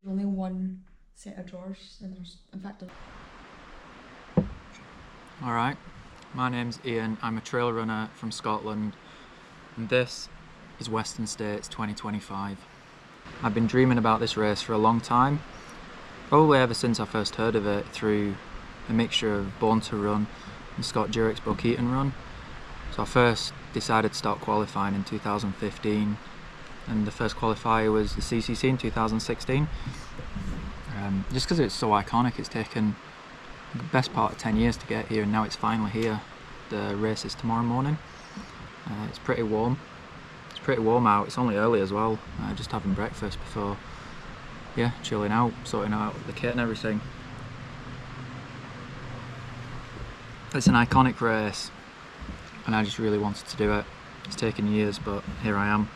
Only one set of drawers, and there's in fact. Alright, my name's Ian, I'm a trail runner from Scotland, and this is Western States 2025. I've been dreaming about this race for a long time, probably ever since I first heard of it through a mixture of Born to Run and Scott Jurick's Buck Eaton Run. So I first decided to start qualifying in 2015, and the first qualifier was the CCC in 2016. Just because it's so iconic, it's taken the best part of 10 years to get here, and now it's finally here. The race is tomorrow morning. It's pretty warm. It's pretty warm out. It's only early as well. Just having breakfast before, yeah, chilling out, sorting out the kit and everything. It's an iconic race, and I just really wanted to do it. It's taken years, but here I am.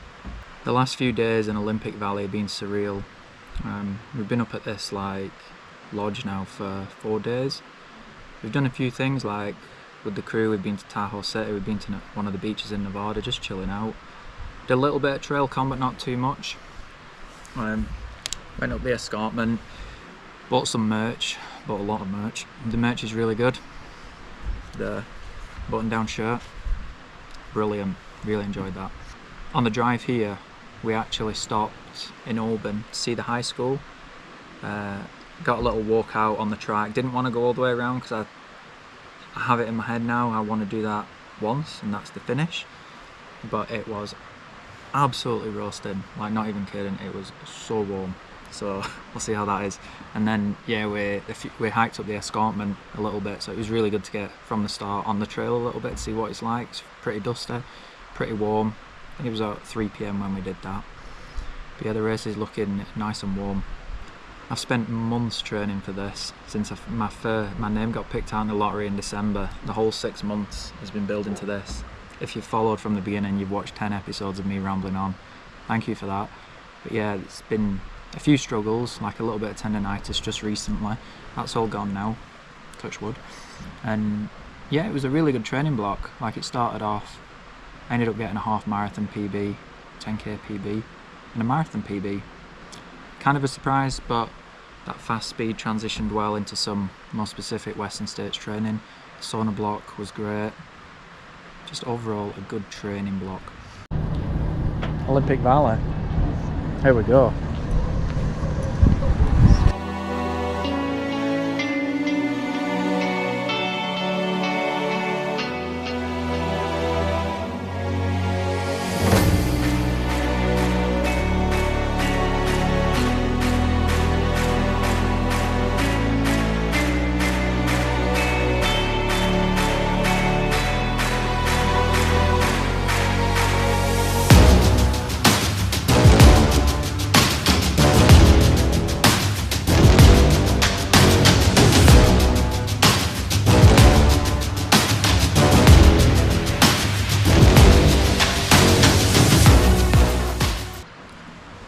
The last few days in Olympic Valley have been surreal. We've been up at this lodge now for 4 days. We've done a few things, like with the crew we've been to Tahoe City, we've been to one of the beaches in Nevada, just chilling out. Did a little bit of TrailCon, but not too much. Went up the Escarpment, bought some merch, bought a lot of merch. The merch is really good. The button down shirt, brilliant, really enjoyed that. On the drive here we actually stopped in Auburn to see the high school. Got a little walk out on the track. Didn't want to go all the way around because I have it in my head now, I want to do that once and that's the finish. But it was absolutely roasting, like not even kidding, it was so warm. So we'll see how that is. And then yeah, we hiked up the Escarpment a little bit, so it was really good to get from the start on the trail a little bit to see what it's like. It's pretty dusty, pretty warm. I think it was about 3 PM when we did that. But yeah, the race is looking nice and warm. I've spent months training for this since my name got picked out in the lottery in December. The whole 6 months has been building to this. If you've followed from the beginning, you've watched 10 episodes of me rambling on. Thank you for that. But yeah, it's been a few struggles, like a little bit of tendonitis just recently. That's all gone now, touch wood. And yeah, it was a really good training block. Like, it started off, I ended up getting a half marathon PB, 10k PB, and a marathon PB. Kind of a surprise, but that fast speed transitioned well into some more specific Western States training. The sauna block was great. Just overall a good training block. Olympic Valley. Here we go.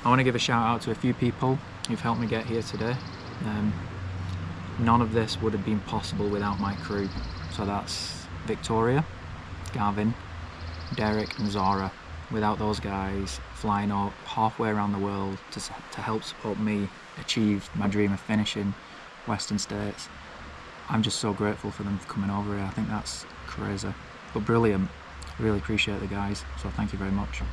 I want to give a shout out to a few people who've helped me get here today. None of this would have been possible without my crew. So that's Victoria, Gavin, Derek and Zara. Without those guys flying up halfway around the world to help support me achieve my dream of finishing Western States, I'm just so grateful for them for coming over here. I think that's crazy, but brilliant. Really appreciate the guys, so thank you very much.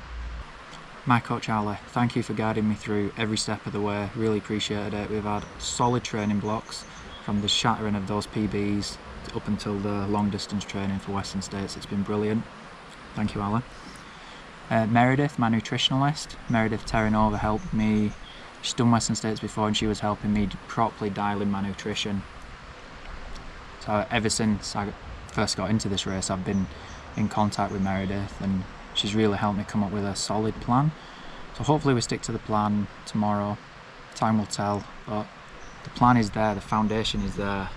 My coach Ally, thank you for guiding me through every step of the way, really appreciated it. We've had solid training blocks from the shattering of those PBs up until the long distance training for Western States. It's been brilliant. Thank you, Ally. Meredith, my nutritionalist, Meredith Terranova, helped me. She's done Western States before and she was helping me to properly dial in my nutrition. So ever since I first got into this race, I've been in contact with Meredith and she's really helped me come up with a solid plan. So hopefully we stick to the plan tomorrow. Time will tell, but the plan is there, the foundation is there.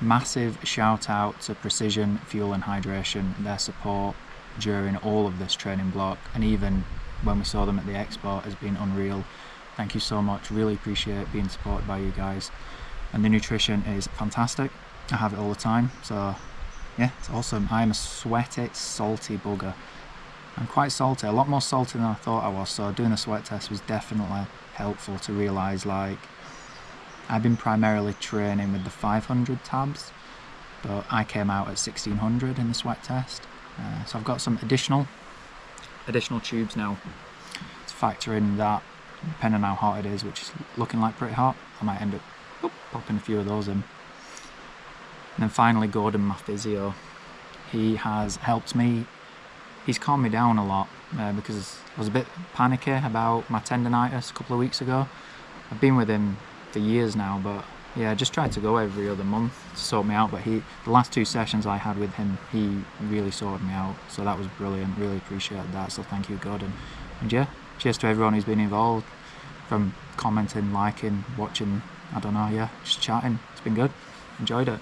Massive shout out to Precision Fuel and Hydration, their support during all of this training block, and even when we saw them at the Expo has been unreal. Thank you so much, really appreciate being supported by you guys. And the nutrition is fantastic, I have it all the time, so yeah, it's awesome. I am a sweaty, salty bugger. I'm quite salty, a lot more salty than I thought I was, so doing the sweat test was definitely helpful to realise, like, I've been primarily training with the 500 tabs, but I came out at 1600 in the sweat test. So I've got some additional tubes now to factor in that, depending on how hot it is, which is looking like pretty hot. I might end up popping a few of those in. And then finally Gordon, my physio, he has helped me. He's calmed me down a lot because I was a bit panicky about my tendonitis a couple of weeks ago. I've been with him for years now, but yeah, I just tried to go every other month to sort me out. But the last 2 sessions I had with him, he really sorted me out. So that was brilliant. Really appreciated that. So thank you, Gordon. And yeah, cheers to everyone who's been involved, from commenting, liking, watching. I don't know. Yeah, just chatting. It's been good. Enjoyed it.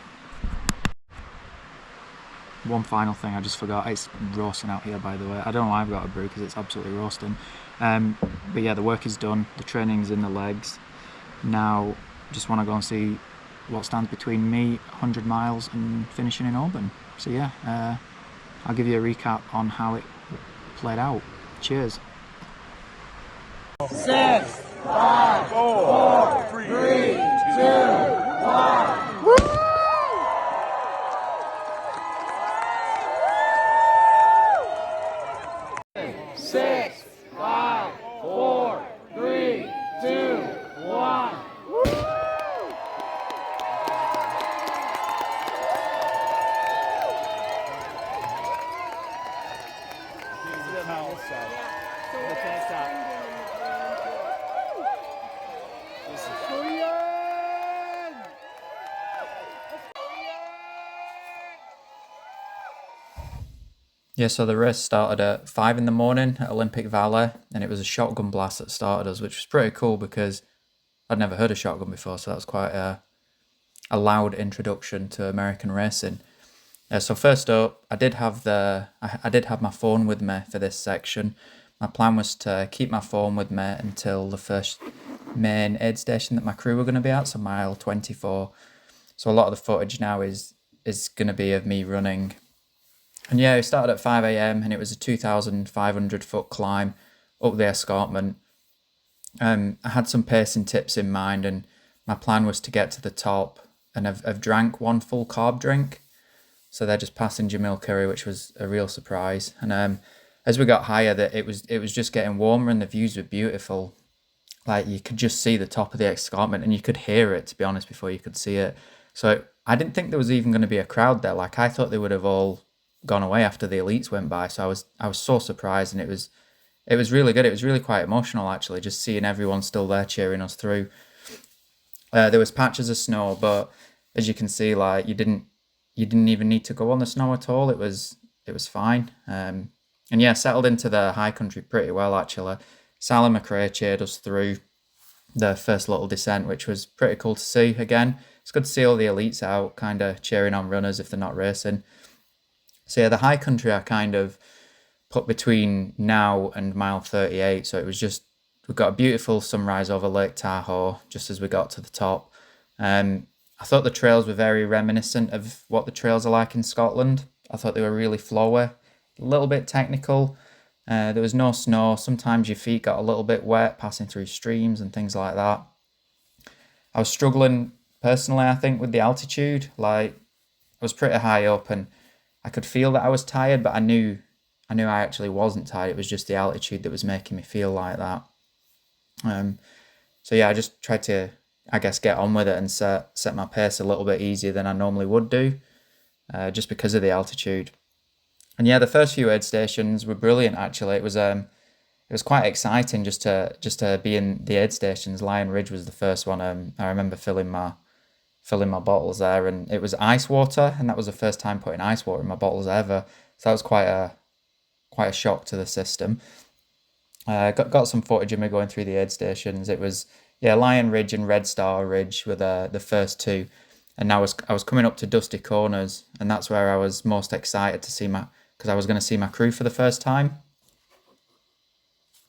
One final thing I just forgot, it's roasting out here, by the way. I don't know why I've got a brew because it's absolutely roasting. But yeah, the work is done, the training's in the legs. Now, just want to go and see what stands between me, 100 miles, and finishing in Auburn. So yeah, I'll give you a recap on how it played out. Cheers. 6, 5, 4, 3, 2, 1. Woo! 6, 5, 4, 3, 2, 1. Woo! Yeah, so the race started at 5 in the morning at Olympic Valley, and it was a shotgun blast that started us, which was pretty cool because I'd never heard a shotgun before, so that was quite a loud introduction to American racing. So first up, I did have my phone with me for this section. My plan was to keep my phone with me until the first main aid station that my crew were going to be at, so mile 24. So a lot of the footage now is going to be of me running. And yeah, it started at 5 a.m. and it was a 2,500 foot climb up the escarpment. I had some pacing tips in mind, and my plan was to get to the top, and I've drank 1 full carb drink. So they're just passenger milk curry, which was a real surprise. And as we got higher, it was just getting warmer and the views were beautiful. Like, you could just see the top of the escarpment and you could hear it, to be honest, before you could see it. So I didn't think there was even going to be a crowd there. Like, I thought they would have all gone away after the elites went by. So I was so surprised, and it was really good. It was really quite emotional, actually, just seeing everyone still there cheering us through. There was patches of snow, but as you can see, like, you didn't even need to go on the snow at all. It was fine. And yeah, settled into the high country pretty well, actually. Sally McRae cheered us through the first little descent, which was pretty cool to see. Again, it's good to see all the elites out kind of cheering on runners if they're not racing. So yeah, the high country I kind of put between now and mile 38. So it was just, we got a beautiful sunrise over Lake Tahoe just as we got to the top. I thought the trails were very reminiscent of what the trails are like in Scotland. I thought they were really flowy, a little bit technical. There was no snow. Sometimes your feet got a little bit wet passing through streams and things like that. I was struggling personally, I think, with the altitude. Like, I was pretty high up and I could feel that I was tired, but I knew I actually wasn't tired. It was just the altitude that was making me feel like that. So yeah, I just tried to, I guess, get on with it and set my pace a little bit easier than I normally would do, just because of the altitude. And yeah, the first few aid stations were brilliant. Actually, it was quite exciting just to be in the aid stations. Lion Ridge was the first one. I remember filling my bottles there, and it was ice water, and that was the first time putting ice water in my bottles ever. So that was quite a shock to the system. Got some footage of me going through the aid stations. It was, yeah, Lion Ridge and Red Star Ridge were the first two, and now I was coming up to Dusty Corners, and that's where I was most excited to see because I was going to see my crew for the first time.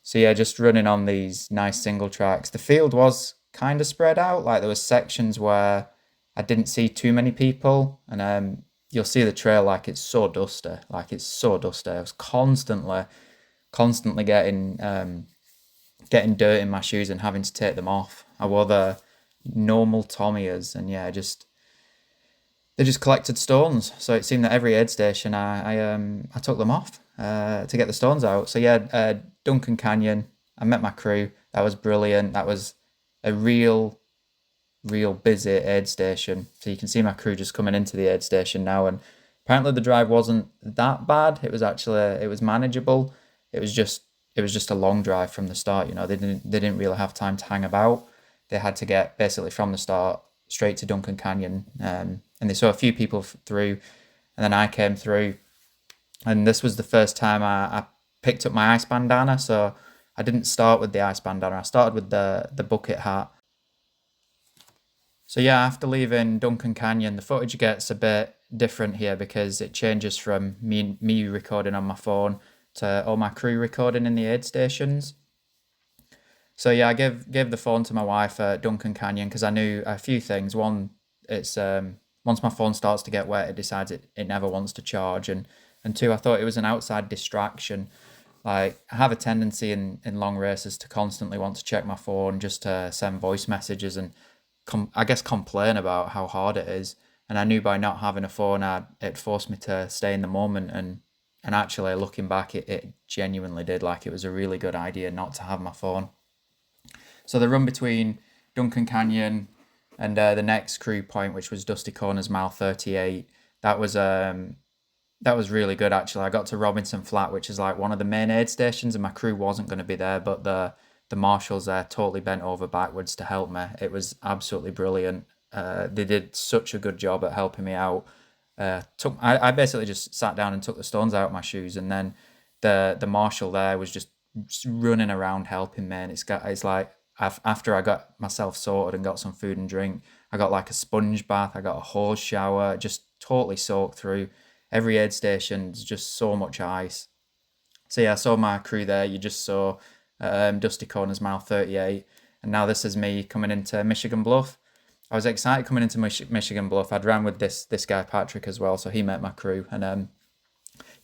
So yeah, just running on these nice single tracks. The field was kind of spread out. Like, there was sections where I didn't see too many people, and you'll see the trail, like, it's so dusty. I was constantly constantly getting dirt in my shoes and having to take them off. I wore the normal Tommyers, and yeah, they just collected stones. So it seemed that every aid station I took them off to get the stones out. So yeah, Duncan Canyon, I met my crew. That was brilliant. That was a real busy aid station. So you can see my crew just coming into the aid station now, and apparently the drive wasn't that bad. It was manageable. It was just a long drive from the start. You know, they didn't really have time to hang about. They had to get basically from the start straight to Duncan Canyon, and they saw a few people through, and then I came through, and this was the first time I picked up my ice bandana. So I didn't start with the ice bandana. I started with the bucket hat. So yeah, after leaving Duncan Canyon, the footage gets a bit different here because it changes from me recording on my phone to all my crew recording in the aid stations. So yeah, I gave the phone to my wife at Duncan Canyon because I knew a few things. One, it's once my phone starts to get wet, it decides it never wants to charge, and two, I thought it was an outside distraction. Like, I have a tendency in long races to constantly want to check my phone just to send voice messages and I guess complain about how hard it is. And I knew by not having a phone, it forced me to stay in the moment. And actually, looking back, it genuinely did. Like, it was a really good idea not to have my phone. So the run between Duncan Canyon and the next crew point, which was Dusty Corners Mile 38, that was really good, actually. I got to Robinson Flat, which is like one of the main aid stations, and my crew wasn't going to be there, but the marshals there totally bent over backwards to help me. It was absolutely brilliant. They did such a good job at helping me out. I basically just sat down and took the stones out of my shoes, and then the marshal there was just running around helping me. And it's like after I got myself sorted and got some food and drink, I got like a sponge bath, I got a hose shower, just totally soaked through. Every aid station's just so much ice. So yeah, I saw my crew there. You just saw Dusty Corners Mile 38, and now this is me coming into Michigan Bluff. I was excited coming into Michigan Bluff. I'd ran with this guy Patrick as well, so he met my crew, and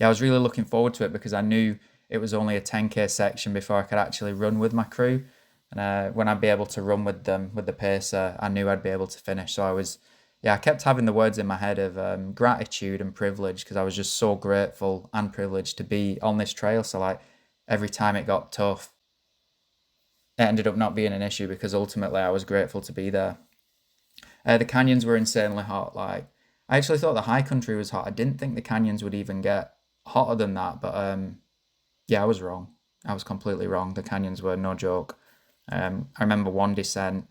yeah, I was really looking forward to it because I knew it was only a 10k section before I could actually run with my crew, and when I'd be able to run with them with the pacer, I knew I'd be able to finish. So I kept having the words in my head of gratitude and privilege, because I was just so grateful and privileged to be on this trail. So like every time it got tough, it ended up not being an issue because ultimately I was grateful to be there. The canyons were insanely hot. Like, I actually thought the high country was hot. I didn't think the canyons would even get hotter than that, but yeah, I was wrong. I was completely wrong. The canyons were no joke. I remember one descent,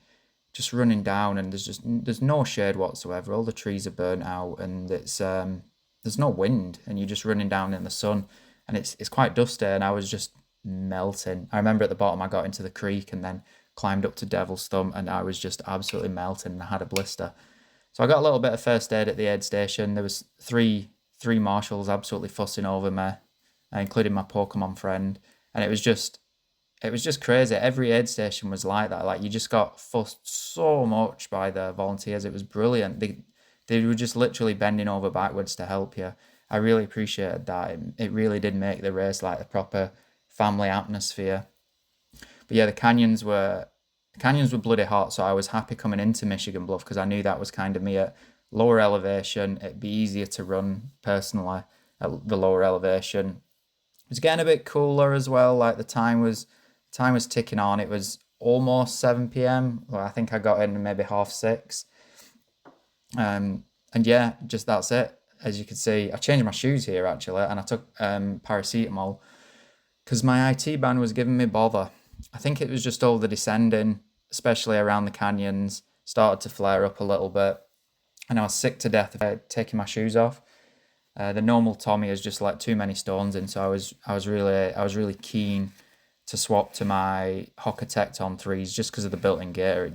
just running down, and there's no shade whatsoever. All the trees are burnt out, and there's no wind, and you're just running down in the sun, and it's quite dusty, and I was just melting. I remember at the bottom I got into the creek and then climbed up to Devil's Thumb, and I was just absolutely melting, and I had a blister. So I got a little bit of first aid at the aid station. There was three marshals absolutely fussing over me, including my Pokemon friend, and it was just crazy. Every aid station was like that. Like, you just got fussed so much by the volunteers. It was brilliant. They were just literally bending over backwards to help you. I really appreciated that. It really did make the race like a proper family atmosphere. But yeah, the canyons were bloody hot, so I was happy coming into Michigan Bluff because I knew that was kind of me at lower elevation. It'd be easier to run personally at the lower elevation. It was getting a bit cooler as well. Like, the time was ticking on. It was almost 7 p.m. Well, I think I got in maybe 6:30. And yeah, just that's it. As you can see, I changed my shoes here actually, and I took paracetamol because my IT band was giving me bother. I think it was just all the descending, especially around the canyons, started to flare up a little bit, and I was sick to death of taking my shoes off. The normal Tommy has just let too many stones in, so I was really keen to swap to my Hoka Tecton 3s just because of the built-in gator.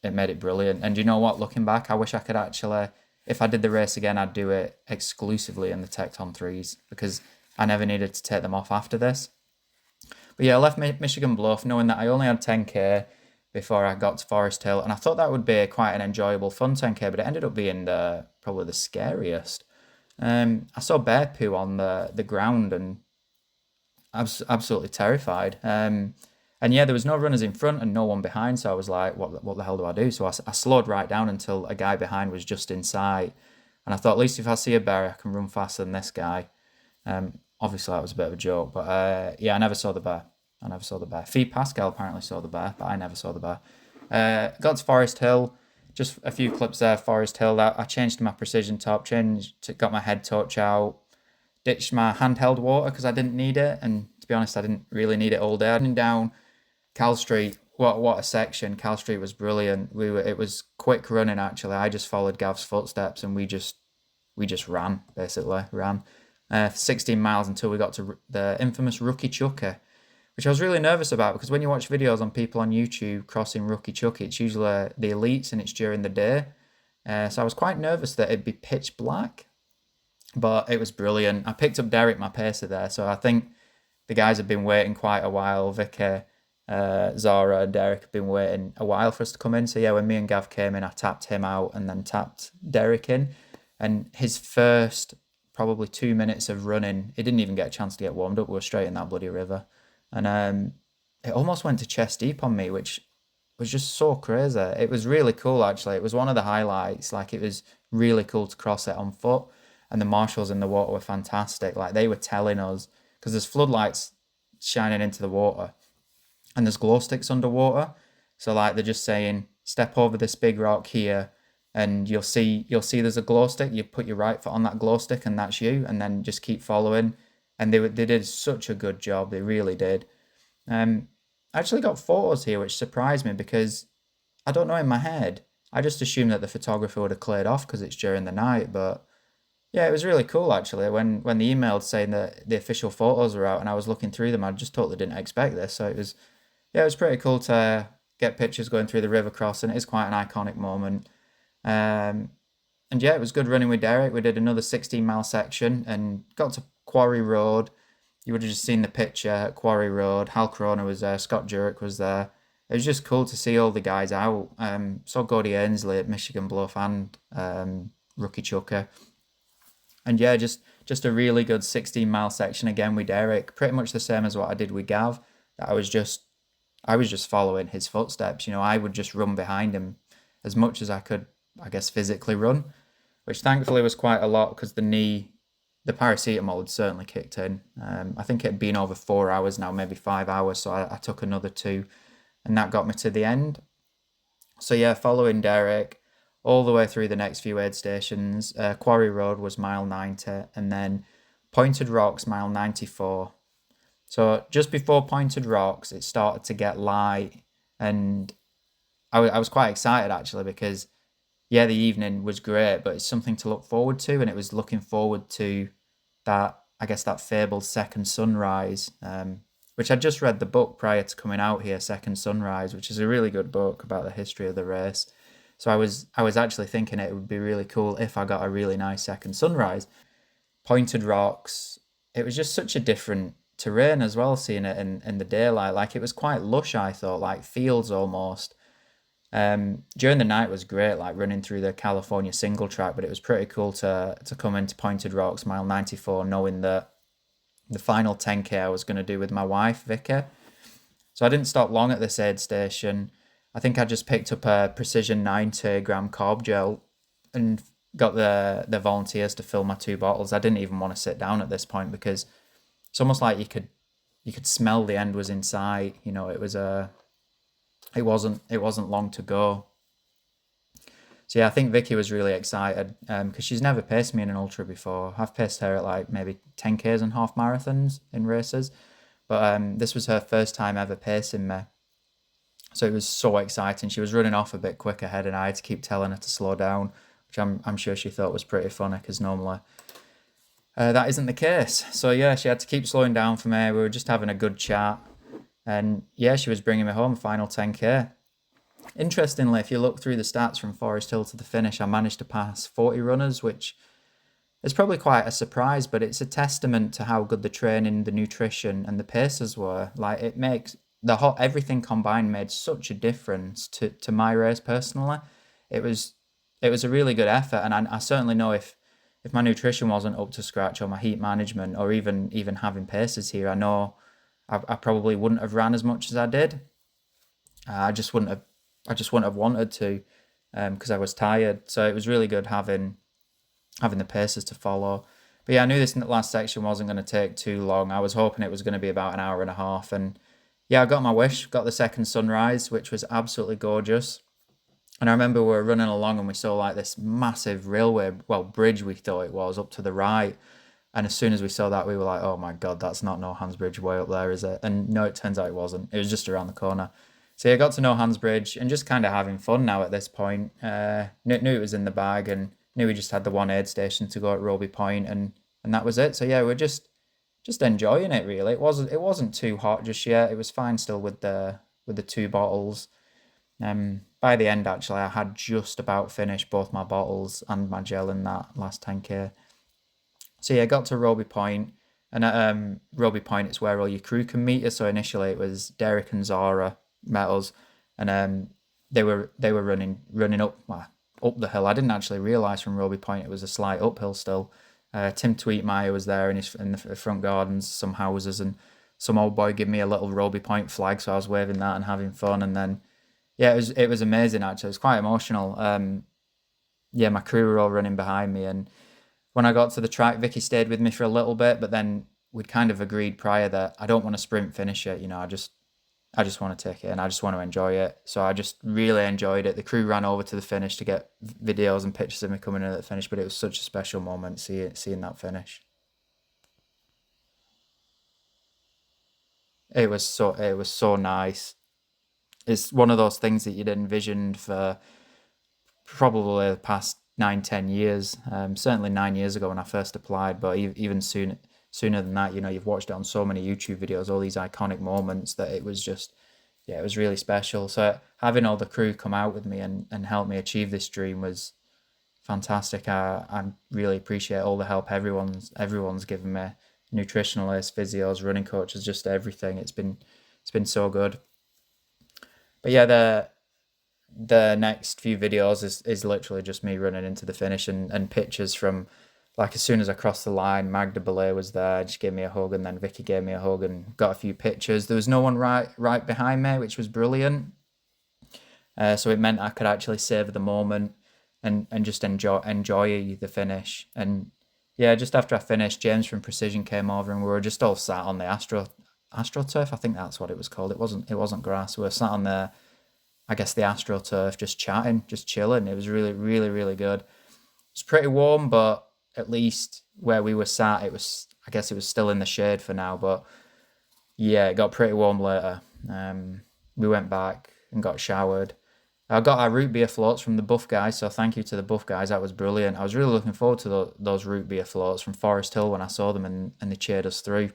It made it brilliant. And you know what? Looking back, I wish I could actually, if I did the race again, I'd do it exclusively in the Tecton 3s because I never needed to take them off after this. But yeah, I left Michigan Bluff knowing that I only had 10k before I got to Foresthill, and I thought that would be quite an enjoyable, fun 10k, but it ended up being probably the scariest. I saw bear poo on the ground, and absolutely terrified. And yeah, there was no runners in front and no one behind, so I was like, what the hell do I do? So I slowed right down until a guy behind was just in sight. And I thought, at least if I see a bear, I can run faster than this guy. Obviously, that was a bit of a joke, but yeah, I never saw the bear. Fee Pascal apparently saw the bear, but I never saw the bear. Got to Foresthill, just a few clips there, Foresthill. I changed to my precision top, got my head torch out, ditched my handheld water because I didn't need it. And to be honest, I didn't really need it all day. Running down Cal Street, what a section. Cal Street was brilliant. It was quick running actually. I just followed Gav's footsteps and we just ran, basically. 16 miles until we got to the infamous Rucky Chucky, which I was really nervous about because when you watch videos on people on YouTube crossing Rucky Chucky, it's usually the elites and it's during the day. So I was quite nervous that it'd be pitch black, but it was brilliant. I picked up Derek, my pacer there, so I think the guys have been waiting quite a while. Vicky, Zara and Derek have been waiting a while for us to come in. So yeah, when me and Gav came in, I tapped him out and then tapped Derek in. And his first probably 2 minutes of running, he didn't even get a chance to get warmed up. We were straight in that bloody river. And it almost went to chest deep on me, which was just so crazy. It was really cool, actually. It was one of the highlights. Like, it was really cool to cross it on foot. And the marshals in the water were fantastic. Like, they were telling us, because there's floodlights shining into the water and there's glow sticks underwater. So, like, they're just saying, step over this big rock here and you'll see there's a glow stick. You put your right foot on that glow stick and that's you, and then just keep following. And they did such a good job. They really did. I actually got photos here, which surprised me because I don't know, in my head, I just assumed that the photographer would have cleared off because it's during the night. But yeah, it was really cool actually. When the emailed saying that the official photos were out and I was looking through them, I just totally didn't expect this. So it was pretty cool to get pictures going through the river crossing. It is quite an iconic moment. And yeah, it was good running with Derek. We did another 16-mile section and got to Quarry Road. You would have just seen the picture at Quarry Road. Hal Corona was there. Scott Jurek was there. It was just cool to see all the guys out. Saw Gordy Ainsley at Michigan Bluff and Rucky Chucky. And yeah, just a really good 16-mile section again with Derek. Pretty much the same as what I did with Gav. I was just following his footsteps. You know, I would just run behind him as much as I could, I guess, physically run, which thankfully was quite a lot because the paracetamol had certainly kicked in. I think it had been over 4 hours now, maybe 5 hours, so I took another 2, and that got me to the end. So yeah, following Derek all the way through the next few aid stations. Quarry Road was mile 90, and then Pointed Rocks, mile 94. So just before Pointed Rocks, it started to get light, and I was quite excited actually because yeah, the evening was great, but it's something to look forward to, and it was looking forward to that, I guess, that fabled Second Sunrise, which I just read the book prior to coming out here, Second Sunrise, which is a really good book about the history of the race. So I was actually thinking it would be really cool if I got a really nice Second Sunrise. Pointed Rocks, it was just such a different terrain as well, seeing it in the daylight. Like, it was quite lush, I thought, like fields almost. During the night was great, like running through the California single track, but it was pretty cool to come into Pointed Rocks, mile 94, knowing that the final 10k I was going to do with my wife, Vicky. So I didn't stop long at this aid station. I think I just picked up a Precision 90-gram carb gel and got the volunteers to fill my 2 bottles. I didn't even want to sit down at this point because it's almost like you could smell the end was in sight. You know, it wasn't long to go. So yeah, I think Vicky was really excited because she's never paced me in an ultra before. I've paced her at like maybe 10Ks and half marathons in races, but this was her first time ever pacing me. So it was so exciting. She was running off a bit quick ahead and I had to keep telling her to slow down, which I'm sure she thought was pretty funny because normally that isn't the case. So yeah, she had to keep slowing down for me. We were just having a good chat. And yeah, she was bringing me home, final 10k. Interestingly, if you look through the stats from Foresthill to the finish, I managed to pass 40 runners, which is probably quite a surprise, but it's a testament to how good the training, the nutrition and the paces were. Like, it makes everything combined made such a difference to my race personally. It was a really good effort, and I certainly know if my nutrition wasn't up to scratch or my heat management or even having paces here, I know I probably wouldn't have ran as much as I did. I just wouldn't have wanted to, because I was tired. So it was really good having the paces to follow. But yeah, I knew this last section wasn't going to take too long. I was hoping it was going to be about an hour and a half. And yeah, I got my wish, got the second sunrise, which was absolutely gorgeous. And I remember we were running along and we saw like this massive bridge we thought it was, up to the right. And as soon as we saw that, we were like, oh my God, that's not No Hands Bridge way up there, is it? And no, it turns out it wasn't. It was just around the corner. So yeah, I got to No Hands Bridge and just kind of having fun now at this point. Knew it was in the bag and knew we just had the one aid station to go at Robie Point, and that was it. So yeah, we're just enjoying it really. It wasn't too hot just yet. It was fine still with the 2 bottles. By the end actually, I had just about finished both my bottles and my gel in that last 10k. So yeah, got to Robie Point, and at Robie Point it's where all your crew can meet you. So initially it was Derek and Zara met us, and they were running up the hill. I didn't actually realise from Robie Point it was a slight uphill still. Tim Tweetmeyer was there in the front gardens, some houses, and some old boy gave me a little Robie Point flag, so I was waving that and having fun. And then yeah, it was amazing actually. It was quite emotional. Yeah, my crew were all running behind me, and when I got to the track, Vicky stayed with me for a little bit, but then we'd kind of agreed prior that I don't want to sprint finish it. You know, I just want to take it and I just want to enjoy it. So I just really enjoyed it. The crew ran over to the finish to get videos and pictures of me coming in at the finish, but it was such a special moment seeing that finish. It was so nice. It's one of those things that you'd envisioned for probably the past 9-10 years. Certainly 9 years ago when I first applied, but even sooner than that. You know, you've watched it on so many YouTube videos, all these iconic moments, that it was just, yeah, it was really special. So having all the crew come out with me and help me achieve this dream was fantastic. I really appreciate all the help everyone's given me. Nutritionalists, physios, running coaches, just everything. It's been so good. But yeah, the next few videos is literally just me running into the finish and pictures from, like, as soon as I crossed the line, Magda Belay was there, just gave me a hug, and then Vicky gave me a hug and got a few pictures. There was no one right behind me, which was brilliant. So it meant I could actually savor the moment and just enjoy the finish. And yeah, just after I finished, James from Precision came over and we were just all sat on the AstroTurf. I think that's what it was called. It wasn't grass. We were sat on the AstroTurf, just chatting, just chilling. It was really, really, really good. It was pretty warm, but at least where we were sat, I guess it was still in the shade for now, but yeah, it got pretty warm later. We went back and got showered. I got our root beer floats from the Buff guys, so thank you to the Buff guys. That was brilliant. I was really looking forward to those root beer floats from Foresthill when I saw them, and they cheered us through.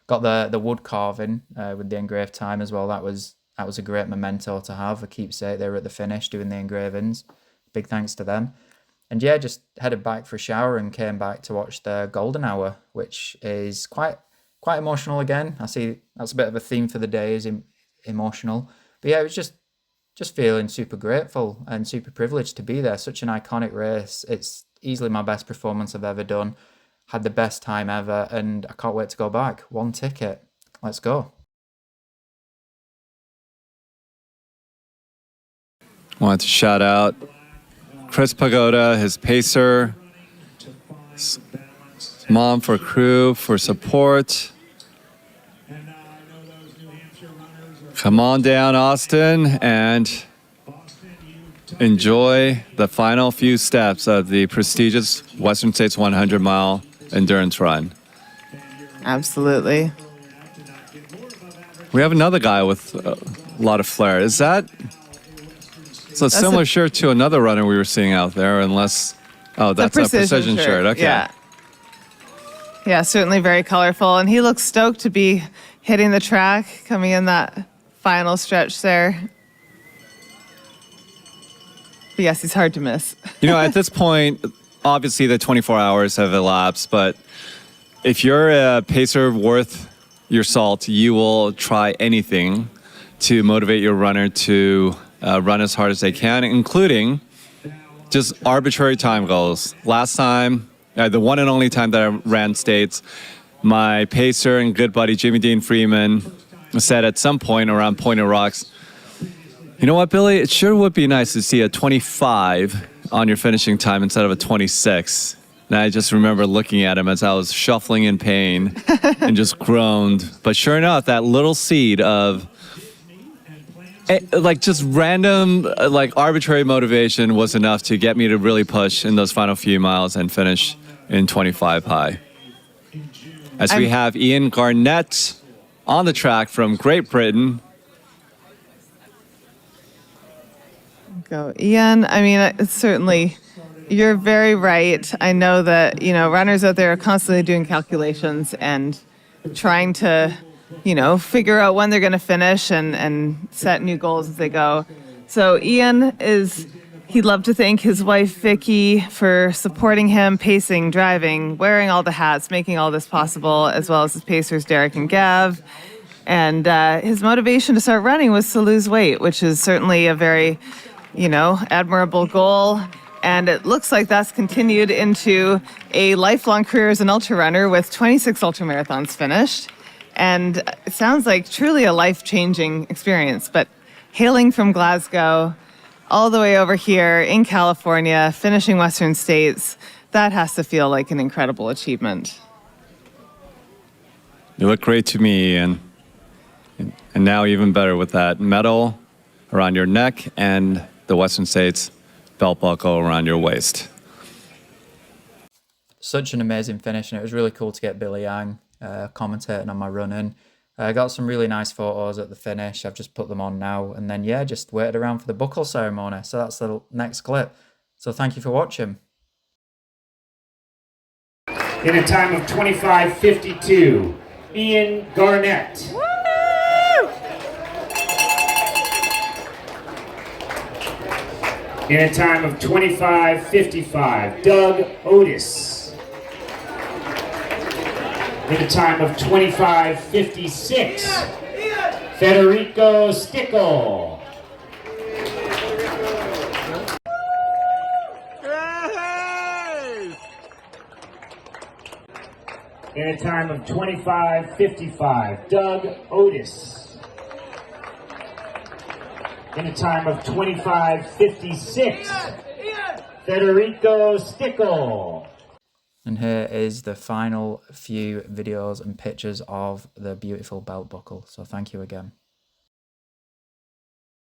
Got the wood carving with the engraved time as well. That was a great memento to have, a keepsake. They were at the finish doing the engravings. Big thanks to them. And yeah, just headed back for a shower and came back to watch the Golden Hour, which is quite emotional again. I see that's a bit of a theme for the day, is emotional. But yeah, it was just feeling super grateful and super privileged to be there. Such an iconic race. It's easily my best performance I've ever done. Had the best time ever, and I can't wait to go back. 1 ticket. Let's go. Wanted to shout out Chris Pagoda, his pacer, his mom for crew, for support. Come on down, Austin, and enjoy the final few steps of the prestigious Western States 100-mile endurance run. Absolutely. We have another guy with a lot of flair. Is that... It's a similar shirt to another runner we were seeing out there, unless... Oh, that's a precision shirt. Okay. Yeah, certainly very colorful. And he looks stoked to be hitting the track, coming in that final stretch there. But yes, he's hard to miss. You know, at this point, obviously the 24 hours have elapsed, but if you're a pacer worth your salt, you will try anything to motivate your runner to run as hard as they can, including just arbitrary time goals. Last time, the one and only time that I ran states, my pacer and good buddy Jimmy Dean Freeman said at some point around Pointed Rocks, you know what, Billy? It sure would be nice to see a 25 on your finishing time instead of a 26. And I just remember looking at him as I was shuffling in pain and just groaned. But sure enough, that little seed of like just random, like arbitrary motivation was enough to get me to really push in those final few miles and finish in 25 high. As we have Ian Garnett on the track from Great Britain. Go, Ian. I mean, it's certainly, you're very right. I know that, you know, runners out there are constantly doing calculations and trying to, you know, figure out when they're going to finish and set new goals as they go. So Ian he'd love to thank his wife, Vicky, for supporting him, pacing, driving, wearing all the hats, making all this possible, as well as his pacers, Derek and Gav. And his motivation to start running was to lose weight, which is certainly a very, you know, admirable goal. And it looks like that's continued into a lifelong career as an ultra runner with 26 ultramarathons finished. And it sounds like truly a life-changing experience. But hailing from Glasgow all the way over here in California, finishing Western States, that has to feel like an incredible achievement. You look great to me, and now even better with that medal around your neck and the Western States belt buckle around your waist. Such an amazing finish, and it was really cool to get Billy Yang commentating on my run-in. I got some really nice photos at the finish. I've just put them on now, and then yeah, just waited around for the buckle ceremony. So that's the next clip. So thank you for watching. In a time of 25:52, Ian Garnett. In a time of 25:55, Doug Otis. In a time of 25:56, Federico Stickle. In a time of 25:55, Doug Otis. In a time of 25:56, Federico Stickle. And here is the final few videos and pictures of the beautiful belt buckle. So thank you again.